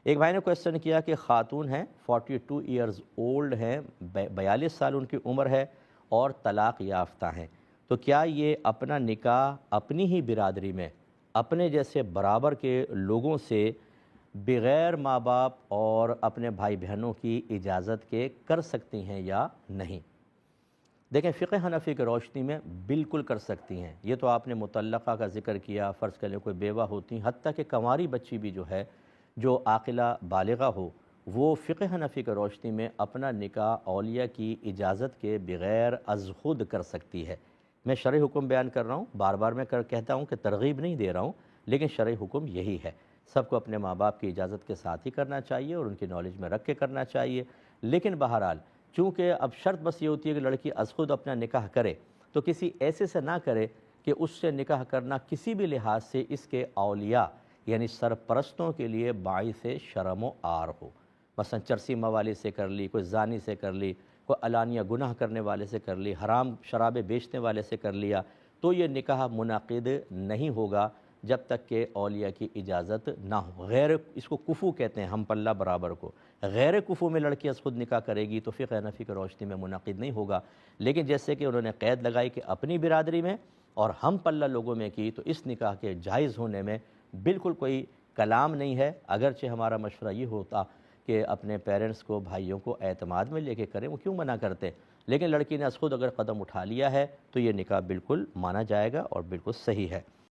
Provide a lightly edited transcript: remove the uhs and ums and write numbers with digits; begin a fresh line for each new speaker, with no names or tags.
ایک بھائی نے کویسچن کیا کہ خاتون ہیں 42 ایئرز اولڈ ہیں، 42 سال ان کی عمر ہے اور طلاق یافتہ ہیں، تو کیا یہ اپنا نکاح اپنی ہی برادری میں اپنے جیسے برابر کے لوگوں سے بغیر ماں باپ اور اپنے بھائی بہنوں کی اجازت کے کر سکتی ہیں یا نہیں؟ دیکھیں، فقہ حنفی کی روشنی میں بالکل کر سکتی ہیں۔ یہ تو آپ نے مطلقہ کا ذکر کیا، فرض کر لیں کوئی بیوہ ہوتی ہیں، حتیٰ کہ کنواری بچی بھی جو ہے جو عاقلہ بالغہ ہو، وہ فقہ حنفی کی روشنی میں اپنا نکاح اولیاء کی اجازت کے بغیر از خود کر سکتی ہے۔ میں شرعی حکم بیان کر رہا ہوں، بار بار میں کہتا ہوں کہ ترغیب نہیں دے رہا ہوں، لیکن شرعی حکم یہی ہے۔ سب کو اپنے ماں باپ کی اجازت کے ساتھ ہی کرنا چاہیے اور ان کی نالج میں رکھ کے کرنا چاہیے، لیکن بہرحال چونکہ اب شرط بس یہ ہوتی ہے کہ لڑکی از خود اپنا نکاح کرے، تو کسی ایسے سے نہ کرے کہ اس سے نکاح کرنا کسی بھی لحاظ سے اس کے اولیاء یعنی سرپرستوں کے لیے باعث شرم و عار ہو۔ مثلا چرسی موالی سے کر لی، کوئی زانی سے کر لی، کوئی علانیہ گناہ کرنے والے سے کر لی، حرام شرابیں بیچنے والے سے کر لیا، تو یہ نکاح منعقد نہیں ہوگا جب تک کہ اولیاء کی اجازت نہ ہو۔ غیر، اس کو کفو کہتے ہیں، ہم پلہ برابر کو، غیر کفو میں لڑکی از خود نکاح کرے گی تو فقہ حنفی کی روشنی میں منعقد نہیں ہوگا۔ لیکن جیسے کہ انہوں نے قید لگائی کہ اپنی برادری میں اور ہم پلہ لوگوں میں کی، تو اس نکاح کے جائز ہونے میں بالکل کوئی کلام نہیں ہے، اگرچہ ہمارا مشورہ یہ ہوتا کہ اپنے پیرنٹس کو، بھائیوں کو اعتماد میں لے کے کریں، وہ کیوں منع کرتے؟ لیکن لڑکی نے از خود اگر قدم اٹھا لیا ہے تو یہ نکاح بالکل مانا جائے گا اور بالکل صحیح ہے۔